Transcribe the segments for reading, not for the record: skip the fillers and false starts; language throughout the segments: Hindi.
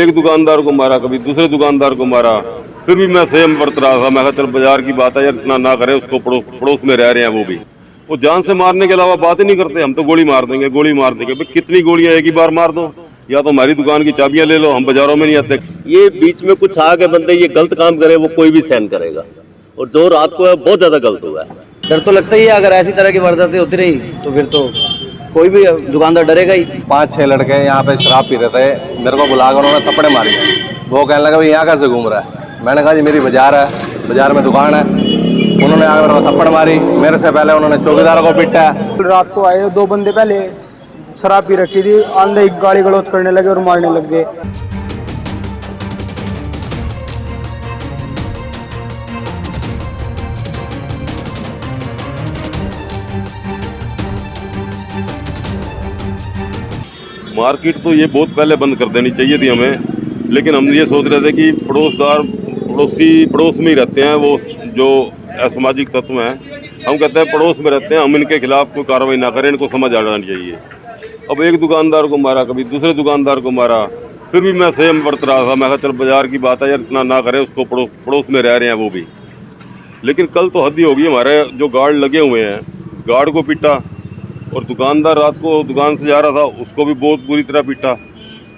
एक दुकानदार को मारा, कभी दूसरे दुकानदार को मारा, फिर भी मैं सेम बरत रहा था। मैं कहा चल बाजार की बात है यार, इतना ना करे, उसको पड़ोस में रह रहे हैं वो जान से मारने के अलावा बात ही नहीं करते। हम तो गोली मार देंगे, गोली मार देंगे। भाई कितनी गोलियां एक ही बार मार दो, या तो हमारी दुकान की चाबियां ले लो, हम बाजारों में नहीं आते। ये बीच में कुछ आगे बंदे ये गलत काम करे वो कोई भी सहन करेगा, और जो रात को है बहुत ज्यादा गलत हुआ है। डर तो लगता ही है, अगर ऐसी तरह की वारदातें होती रही तो फिर तो कोई भी दुकानदार डरेगा ही। 5-6 लड़के यहाँ पे शराब पी रहे थे, मेरे को बुलाकर उन्होंने थप्पड़े मारे। वो कहने लगा भाई यहाँ कैसे घूम रहा है। मैंने कहा जी मेरी बाजार है, बाजार में दुकान है। उन्होंने आकर मेरे को थप्पड़ मारी। मेरे से पहले उन्होंने चौकीदार को पीटा। रात को आए 2 बंदे, पहले शराब पी रखी थी, आंधे गाली गलौज करने लगे और मारने लग गए। मार्केट तो ये बहुत पहले बंद कर देनी चाहिए थी हमें, लेकिन हम ये सोच रहे थे कि पड़ोस में ही रहते हैं वो जो असामाजिक तत्व हैं। हम कहते हैं पड़ोस में रहते हैं, हम इनके खिलाफ कोई कार्रवाई ना करें, इनको समझ आ जानी चाहिए। अब एक दुकानदार को मारा, कभी दूसरे दुकानदार को मारा, फिर भी मैं सेम बरत रहा था। मैं कहा चल बाजार की बात है यार, इतना ना करे, उसको पड़ोस में रह रहे हैं वो भी। लेकिन कल तो हद ही होगी। हमारे जो गार्ड लगे हुए हैं, गार्ड को पीटा, और दुकानदार रात को दुकान से जा रहा था, उसको भी बहुत बुरी तरह पीटा।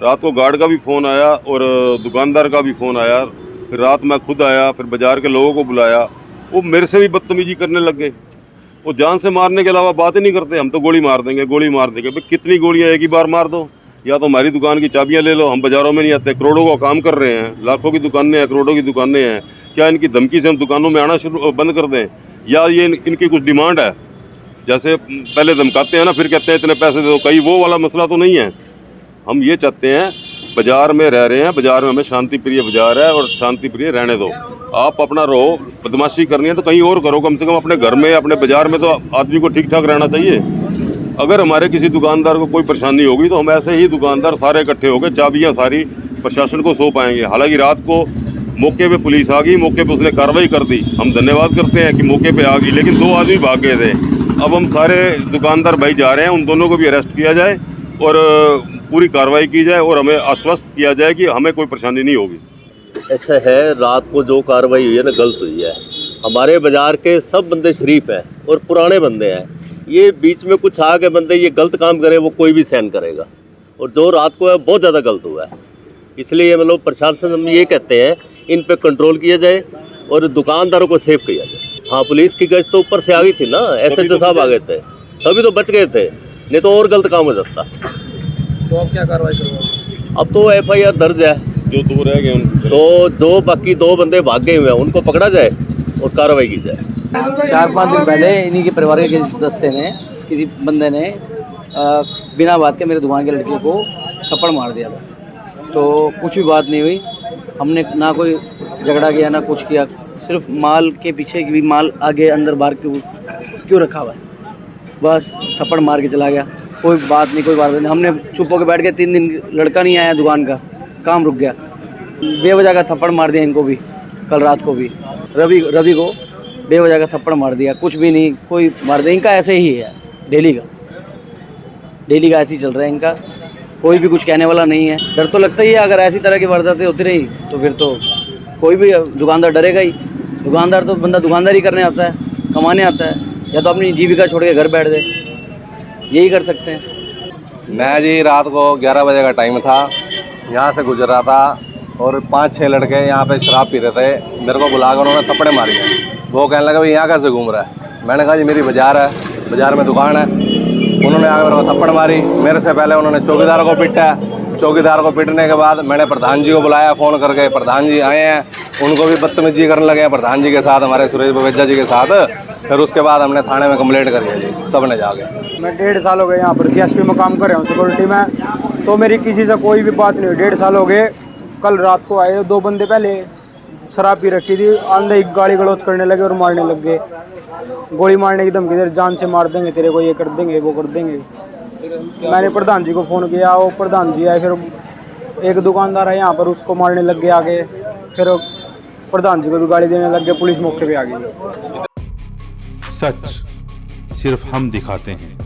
रात को गार्ड का भी फ़ोन आया और दुकानदार का भी फ़ोन आया। फिर रात मैं खुद आया, फिर बाज़ार के लोगों को बुलाया। वो मेरे से भी बदतमीजी करने लग गए। वो जान से मारने के अलावा बात ही नहीं करते। हम तो गोली मार देंगे, गोली मार देंगे। भाई कितनी गोलियां एक ही बार मार दो, या तो हमारी दुकान की चाबियां ले लो, हम बाज़ारों में नहीं आते। करोड़ों का काम कर रहे हैं, लाखों की दुकानें हैं, करोड़ों की दुकानें हैं। क्या इनकी धमकी से हम दुकानों में आना बंद कर दें, या ये इनकी कुछ डिमांड है? जैसे पहले धमकाते हैं ना, फिर कहते हैं इतने पैसे दे दो। कहीं वो वाला मसला तो नहीं है। हम ये चाहते हैं, बाजार में रह रहे हैं, बाजार में हमें शांति प्रिय बाजार है और शांति प्रिय रहने दो। आप अपना रहो, बदमाशी करनी है तो कहीं और करो, कम से कम अपने घर में, अपने बाजार में तो आदमी को ठीक ठाक रहना चाहिए। अगर हमारे किसी दुकानदार को कोई परेशानी होगी तो हम ऐसे ही दुकानदार सारे इकट्ठे हो गए, चाबियाँ सारी प्रशासन को सौंप आएंगे। हालांकि रात को मौके पे पुलिस आ गई, मौके पे उसने कार्रवाई कर दी। हम धन्यवाद करते हैं कि मौके पे आ गई, लेकिन 2 आदमी भाग गए थे। अब हम सारे दुकानदार भाई जा रहे हैं, उन दोनों को भी अरेस्ट किया जाए और पूरी कार्रवाई की जाए, और हमें आश्वस्त किया जाए कि हमें कोई परेशानी नहीं होगी। ऐसा है, रात को जो कार्रवाई हुई है ना, गलत हुई है। हमारे बाजार के सब बंदे शरीफ हैं और पुराने बंदे हैं। ये बीच में कुछ आगे बंदे ये गलत काम करे वो कोई भी सहन करेगा, और जो रात को है बहुत ज़्यादा गलत हुआ है। इसलिए मतलब प्रशासन हम ये कहते हैं इन पे कंट्रोल किया जाए और दुकानदारों को सेफ किया जाए। हाँ, पुलिस की गश्त तो ऊपर से आ गई थी ना, SHO साहब आ गए थे, तभी तो बच गए थे, नहीं तो और गलत काम हो जाता। तो अब क्या कार्रवाई करोगे? अब तो FIR दर्ज है, जो 2 रह गए तो जो बाकी 2 बंदे भाग गए हुए हैं उनको पकड़ा जाए और कार्रवाई की जाए। 4-5 दिन पहले इन्हीं के परिवार के किसी सदस्य ने, किसी बंदे ने बिना बात के मेरे दुकान के लड़के को थप्पड़ मार दिया था। तो कुछ भी बात नहीं हुई, हमने ना कोई झगड़ा किया ना कुछ किया। सिर्फ माल के पीछे भी, माल आगे अंदर बाहर क्यों रखा हुआ है, बस थप्पड़ मार के चला गया। कोई बात नहीं, कोई बात नहीं। हमने चुप होकर बैठ के 3 दिन लड़का नहीं आया दुकान का, काम रुक गया। बेवजह का थप्पड़ मार दिया इनको भी, कल रात को भी रवि को बेवजह का थप्पड़ मार दिया। कुछ भी नहीं, कोई मार दिया। इनका ऐसे ही है, डेली का ऐसे ही चल रहा है इनका, कोई भी कुछ कहने वाला नहीं है। डर तो लगता ही है, अगर ऐसी तरह की वारदातें होती रही तो फिर तो कोई भी दुकानदार डरेगा ही। दुकानदार तो बंदा दुकानदारी करने आता है, कमाने आता है, या तो अपनी जीविका छोड़ के घर बैठ दे, यही कर सकते हैं। मैं जी रात को 11 बजे का टाइम था, यहाँ से गुजर रहा था और 5-6 लड़के यहाँ पे शराब पी रहे थे। मेरे को बुलाकर उन्होंने थप्पड़े मारे। वो कहने लगा भाई यहाँ कैसे घूम रहा है। मैंने कहा जी मेरी बाजार है, बाजार में दुकान है। उन्होंने आकर मेरे को थप्पड़ मारी। मेरे से पहले उन्होंने चौकीदार को पीटा। चौकीदार को पीटने के बाद मैंने प्रधान जी को बुलाया फ़ोन करके। प्रधान जी आए हैं, उनको भी बदतमीजी करने लगे प्रधान जी के साथ, हमारे सुरेश बवेजा जी के साथ। फिर उसके बाद हमने थाने में कंप्लेंट करी है जी, सब ने जाके। मैं 1.5 साल हो गए यहाँ पर DSP में काम कर रहा हूँ सिक्योरिटी में, तो मेरी किसी से कोई भी बात नहीं हुई। 1.5 साल हो गए। कल रात को आए 2 बंदे, पहले शराब पी रखी थी, आंधे गाली गलौज करने लगे और मारने लग गए। गोली मारने की धमकी दे, जान से मार देंगे तेरे को, ये कर देंगे, वो कर देंगे। मैंने प्रधान जी को फ़ोन किया, वो प्रधान जी आए। फिर एक दुकानदार है यहाँ पर, उसको मारने लग गए आगे। फिर प्रधान जी को भी गाली देने लग गए, पुलिस मौके पे आ गई। सच सिर्फ हम दिखाते हैं।